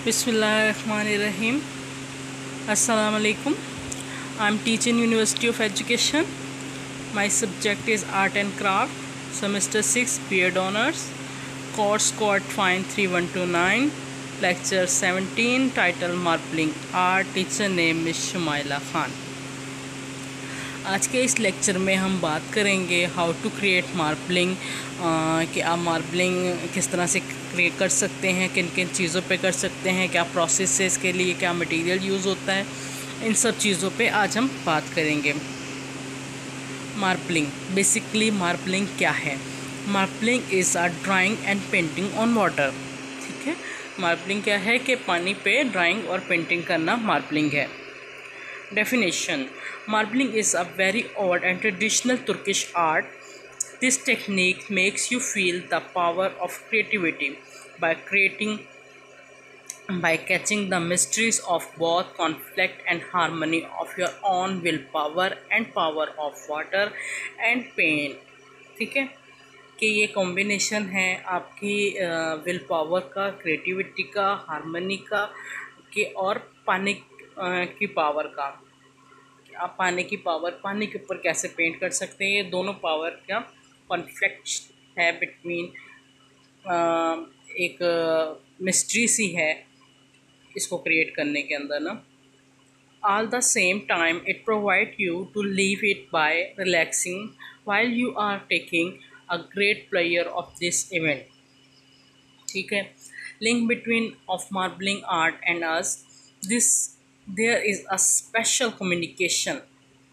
Bismillahirrahmanirrahim. Assalamu alaikum. I'm teaching University of Education. My subject is Art and Craft. Semester 6 B.Ed Honors. Course Code Fine 3129. Lecture 17. Title Marbling Art. Teacher name is Shumaila Khan. आज के इस lecture में हम बात करेंगे how to create marbling, कि आप marbling किस तरह से क्रिएट कर सकते हैं, किन किन चीज़ों पे कर सकते हैं, क्या प्रोसेस है इसके लिए, क्या मटेरियल यूज़ होता है, इन सब चीज़ों पे आज हम बात करेंगे। मार्बलिंग, बेसिकली मार्बलिंग क्या है? Marbling is a drawing and painting on water. ठीक है, मार्बलिंग क्या है कि पानी पे ड्राइंग और पेंटिंग करना मार्बलिंग है। Definition: Marbling is a very old and traditional Turkish art. This technique makes you feel the power of creativity by catching the mysteries of both conflict and harmony of your own willpower and power of water and paint. ठीक है, कि ये combination है आपकी will power का, creativity का, harmony का के और पानी की पावर का। आप पानी की पावर, पानी के ऊपर कैसे पेंट कर सकते हैं, ये दोनों पावर का कॉन्फ्लिक्ट है बिटवीन, एक मिस्ट्री सी है इसको क्रिएट करने के अंदर ना। All the same time it provide you to leave it by relaxing while you are taking a great player of this event. ठीक है, link between of marbling art and us, this there is a special communication.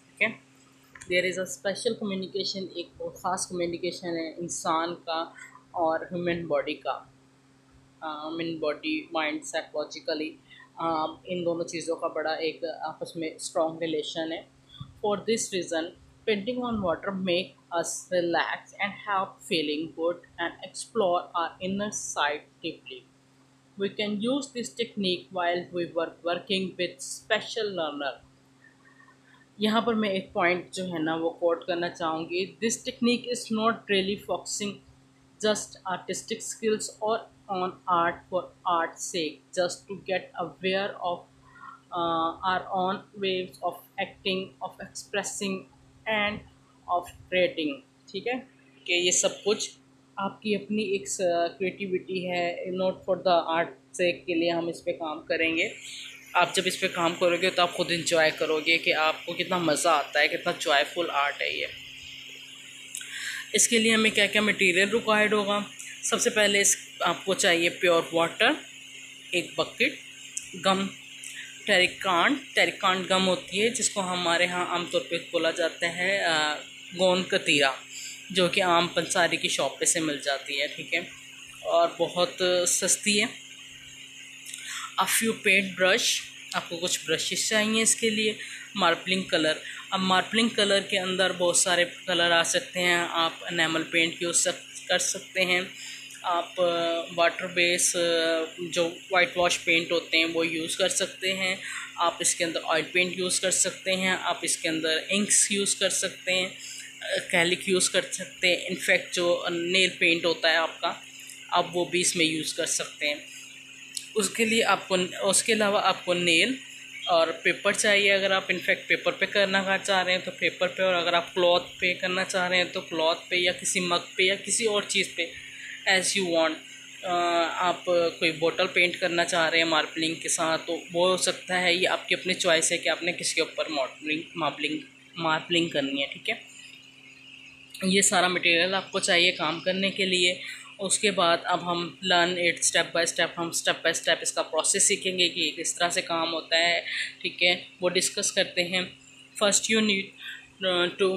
ठीक है, there is a special communication, एक बहुत ख़ास communication है इंसान का और ह्यूमन बॉडी का, ह्यूमन बॉडी माइंड साइकोलॉजिकली, इन दोनों चीज़ों का बड़ा एक आपस में स्ट्रॉन्ग रिलेशन है। For this reason painting on water make us relax and have feeling good and explore our inner side deeply. We can use this technique while we were working with special learner. यहाँ पर मैं एक point जो है ना वो quote करना चाहूँगी. This technique is not really focusing just artistic skills or on art for art sake, just to get aware of our own waves of acting, of expressing and of creating. ठीक है, कि ये सब कुछ आपकी अपनी एक क्रिएटिविटी है, नॉट फॉर द आर्ट से के लिए हम इस पे काम करेंगे. आप जब इस पे काम करोगे तो आप खुद इंजॉय करोगे कि आपको कितना मज़ा आता है, कितना जॉयफुल आर्ट है ये. इसके लिए हमें क्या क्या मटेरियल रिक्वायर्ड होगा? सबसे पहले आपको चाहिए प्योर वाटर, एक बकेट, गम, टेरिकांट गम होती है जिसको हमारे यहाँ आमतौर पे बोला जाता है गोंद कतीरा, जो कि आम पंसारी की शॉप पे से मिल जाती है. ठीक है, और बहुत सस्ती है. अ फ्यू पेंट ब्रश, आपको कुछ ब्रशेस चाहिए इसके लिए. मार्बलिंग कलर, अब मार्बलिंग कलर के अंदर बहुत सारे कलर आ सकते हैं. आप एनामल पेंट यूज़ कर सकते हैं, आप वाटर बेस जो वाइट वॉश पेंट होते हैं वो यूज़ कर सकते हैं, आप इसके अंदर ऑयल पेंट यूज़ कर सकते हैं, आप इसके अंदर इंक्स यूज़ कर सकते हैं, कैलिक यूज़ कर सकते हैं. इनफैक्ट जो नेल पेंट होता है आपका, आप वो भी इसमें यूज़ कर सकते हैं. उसके लिए आपको, उसके अलावा आपको नेल और पेपर चाहिए. अगर आप इनफैक्ट पेपर पे करना चाह रहे हैं तो पेपर पे, और अगर आप क्लॉथ पे करना चाह रहे हैं तो क्लॉथ पे या किसी मग पे या किसी और चीज़ पे, एज़ यू वांट. आप कोई बोतल पेंट करना चाह रहे हैं मार्बलिंग के साथ तो वो हो सकता है. ये आपकी अपनी चॉइस है कि आपने किसके ऊपर मार्बलिंग करनी है. ठीक है, ये सारा मटेरियल आपको चाहिए काम करने के लिए. उसके बाद अब हम learn it step by step इसका प्रोसेस सीखेंगे कि किस तरह से काम होता है. ठीक है, वो डिस्कस करते हैं. First you need to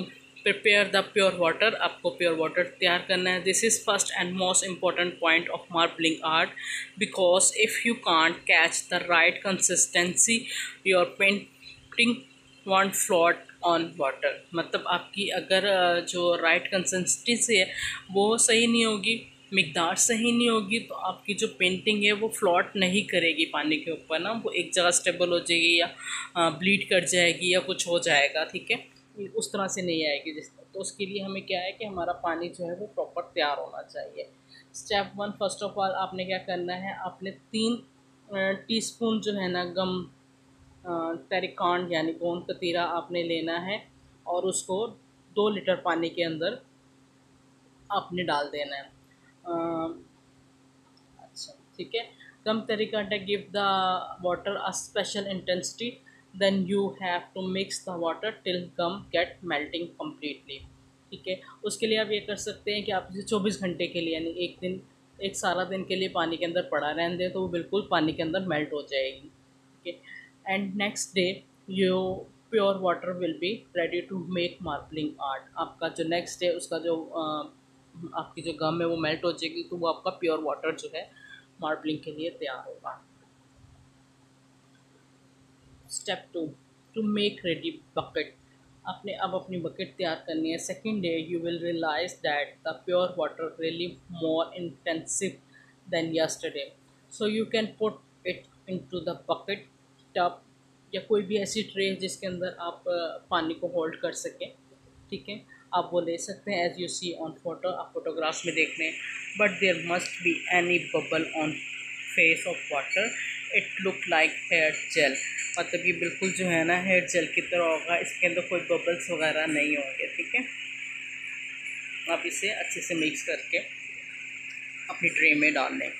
prepare the pure water. आपको प्योर वाटर तैयार करना है. This is first and most important point of marbling art, because if you can't catch the right consistency your painting won't float on water. मतलब आपकी अगर जो right consistency है वो सही नहीं होगी, मिकदार सही नहीं होगी, तो आपकी जो पेंटिंग है वो फ्लोट नहीं करेगी पानी के ऊपर ना. वो एक जगह स्टेबल हो जाएगी या ब्लीड कर जाएगी या कुछ हो जाएगा. ठीक है, उस तरह से नहीं आएगी जिस. तो उसके लिए हमें क्या है कि हमारा पानी जो है वो प्रॉपर तैयार होना चाहिए. स्टेप 1, फर्स्ट ऑफ ऑल आपने क्या करना है, आपने 3 टीस्पून जो है ना गम टेरिकांड यानी गोंद कतीरा आपने लेना है और उसको 2 लीटर पानी के अंदर आपने डाल देना है। अच्छा ठीक है। गम टेरिकांडा give the water a special intensity, then you have to mix the water till gum get melting completely. ठीक है, उसके लिए आप ये कर सकते हैं कि आप इसे 24 घंटे के लिए यानी एक दिन, एक सारा दिन के लिए पानी के अंदर पड़ा रहने दें तो वो बिल्कुल पानी के अंदर मेल्ट हो जाएगी। ठीक है, and next day you pure water will be ready to make marbling art. आपका जो नेक्स्ट डे उसका जो आपकी जो गम है वो मेल्ट हो जाएगी तो वो आपका प्योर वाटर जो है मार्बलिंग के लिए तैयार होगा। Step 2, to make ready bucket. आपने अब अपनी बकेट तैयार करनी है। Second day you will realize that the pure water really more intensive than yesterday, so you can put it into the bucket tub या कोई भी ऐसी ट्रे जिसके अंदर आप पानी को होल्ड कर सकें। ठीक है, आप वो ले सकते हैं as you see on photo, आप फोटोग्राफ्स में देख लें। But there must be any bubble on face of water, it look like hair gel. मतलब ये बिल्कुल जो है ना हेयर जेल की तरह होगा, इसके अंदर कोई बबल्स वगैरह नहीं होंगे। ठीक है, आप इसे अच्छे से मिक्स करके अपनी ट्रे में डाल लें।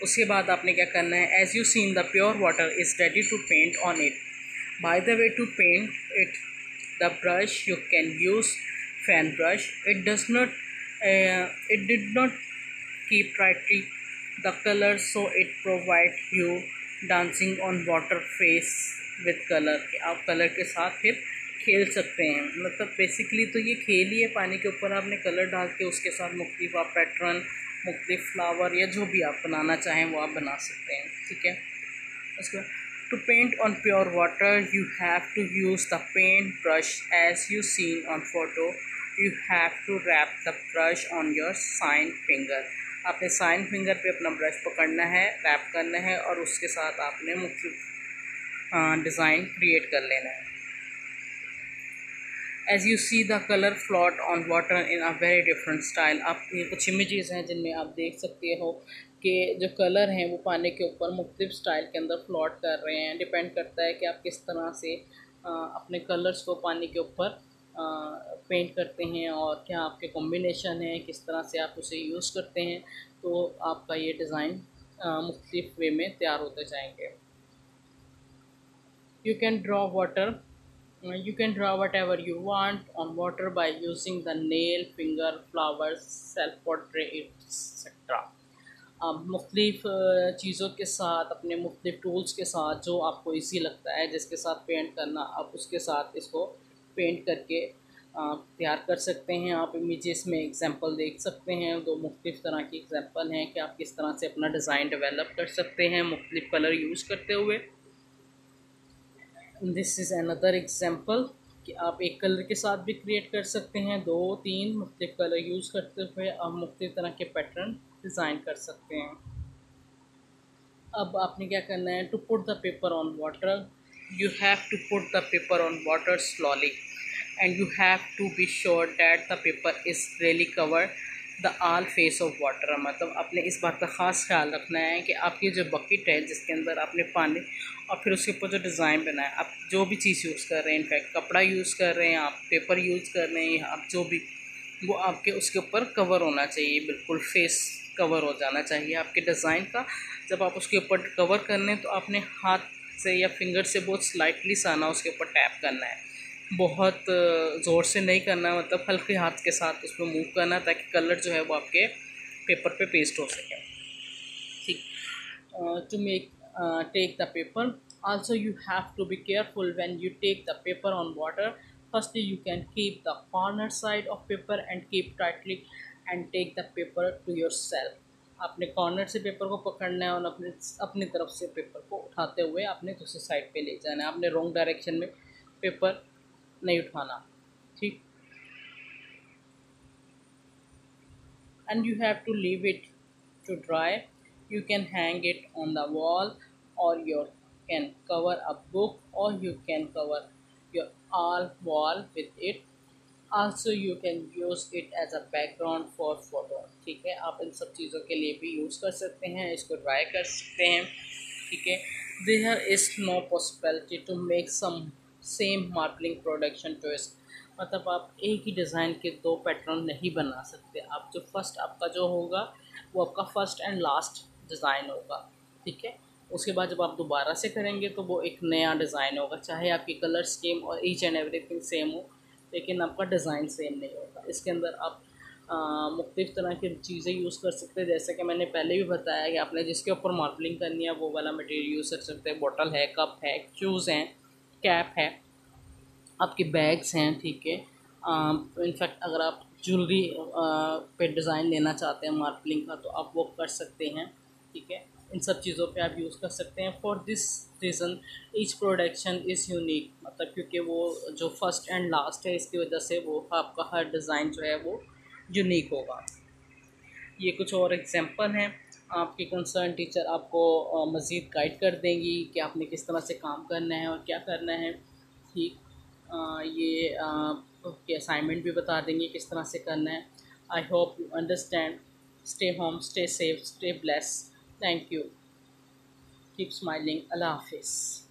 उसके बाद आपने क्या करना है, as you seen the pure water is ready to paint on it. By the way to paint it the brush you can use fan brush, it did not keep tightly the color, so it provide you dancing on water face with color। आप colour के साथ फिर खेल सकते हैं। मतलब basically तो ये खेल ही है, पानी के ऊपर आपने कलर डाल के उसके साथ मुख्तलिफ आप पैटर्न, मुख्तलिफ फ्लावर या जो भी आप बनाना चाहें वो आप बना सकते हैं। ठीक है, उसके बाद to paint on pure water you have to use the paint brush as you seen on photo, you have to wrap the brush on your sign finger। आपने साइन फिंगर पे अपना ब्रश पकड़ना है, रैप करना है और उसके साथ आपने मुख्तलिफ डिज़ाइन क्रिएट कर लेना है। As you see the colour float on water in a very different style. आप ये कुछ इमेजेस हैं जिनमें आप देख सकते हो कि जो कलर हैं वो पानी के ऊपर मुख्तलिफ स्टाइल के अंदर फ्लॉट कर रहे हैं। डिपेंड करता है कि आप किस तरह से अपने कलर्स को पानी के ऊपर पेंट करते हैं और क्या आपके कॉम्बिनेशन है, किस तरह से आप उसे यूज़ करते हैं, तो आपका ये डिज़ाइन मुख्तलिफ वे में तैयार होते जाएंगे। You can draw water, you can draw whatever you want on water by using the nail, finger, flowers, self portrait etc। मुख्तलिफ चीज़ों के साथ, अपने मुख्तलिफ टूल्स के साथ जो आपको ईजी लगता है, जिसके साथ पेंट करना, आप उसके साथ इसको पेंट करके तैयार कर सकते हैं। आप इमेजेस में एग्जांपल देख सकते हैं, दो मुख्तलिफ तरह की एग्जांपल हैं कि आप किस तरह से अपना डिज़ाइन डेवलप कर सकते हैं मुख्तलिफ कलर यूज़ करते हुए। दिस इज़ अनदर एग्जांपल कि आप एक कलर के साथ भी क्रिएट कर सकते हैं, 2-3 मुख्तलिफ कलर यूज़ करते हुए आप मुख्तलिफ तरह के पैटर्न डिज़ाइन कर सकते हैं। अब आपने क्या करना है, to put the paper on water you have to put the paper on water slowly and you have to be sure that the paper is really cover the all face of water. मतलब आपने इस बात का ख़ास ख्याल रखना है कि आपकी जो बकेट है जिसके अंदर आपने पानी और फिर उसके ऊपर जो डिज़ाइन बनाया, आप जो भी चीज़ यूज़ कर रहे हैं, इनफैक्ट कपड़ा यूज़ कर रहे हैं, आप पेपर यूज़ कर रहे हैं, आप जो भी, वो आपके उसके ऊपर कवर होना चाहिए, बिल्कुल फेस कवर हो जाना चाहिए आपके डिज़ाइन का। जब आप उसके ऊपर कवर कर लें तो आपने हाथ से या फिंगर से बहुत स्लाइटली सा ना उसके ऊपर टैप करना है, बहुत ज़ोर से नहीं करना, मतलब हल्के हाथ के साथ उस पर मूव करना ताकि कलर जो है वो आपके पेपर पे पेस्ट हो सके। ठीक, to make take the paper, also you have to be careful when you take the paper on water। Firstly you can keep the corner side of paper and keep tightly and take the paper to yourself। आपने corner से paper को पकड़ना है और अपनी तरफ से paper को उठाते हुए आपने दूसरी साइड पे ले जाना है। आपने रॉन्ग डायरेक्शन में पेपर नहीं उठाना। ठीक, and you have to leave it to dry। you can hang it on the wall or you can cover a book or you can cover your all wall with it। also you can use it as a background for photo। ठीक है, आप इन सब चीज़ों के लिए भी use कर सकते हैं, इसको ड्राई कर सकते हैं ठीक है। There is no possibility to make some same marbling production choice, मतलब आप एक ही डिज़ाइन के दो पैटर्न नहीं बना सकते। आप जो फर्स्ट आपका जो होगा वो आपका फर्स्ट एंड लास्ट डिज़ाइन होगा, ठीक है। उसके बाद जब आप दोबारा से करेंगे तो वो एक नया डिज़ाइन होगा, चाहे आपकी कलर स्कीम और ईच एंड एवरीथिंग सेम हो, लेकिन आपका डिज़ाइन सेम नहीं होगा। इसके अंदर आप मुख्तलिफ़ तरह की चीज़ें यूज़ कर सकते हैं, जैसे कि मैंने पहले भी बताया कि आपने जिसके ऊपर मार्बलिंग करनी है वो वाला मटेरियल यूज़ कर सकते हैं। बॉटल है, कप है, शूज़ हैं, कैप है, आपके बैग्स हैं, ठीक है। इनफैक्ट अगर आप ज्वेलरी पे डिज़ाइन लेना चाहते हैं मार्बलिंग का तो आप वो कर सकते हैं, ठीक है। इन सब चीज़ों पे आप यूज़ कर सकते हैं। For this reason each production is unique, मतलब क्योंकि वो जो फर्स्ट एंड लास्ट है इसकी वजह से वो आपका हर डिज़ाइन जो है वो यूनिक होगा। ये कुछ और एग्जांपल हैं। आपकी कंसर्न टीचर आपको मज़ीद गाइड कर देंगी कि आपने किस तरह से काम करना है और क्या करना है, ठीक। ये आपके असाइनमेंट भी बता देंगे किस तरह से करना है। I hope you understand. Stay home, stay safe, stay bless. Thank you. Keep smiling. अल्लाह हाफिज़।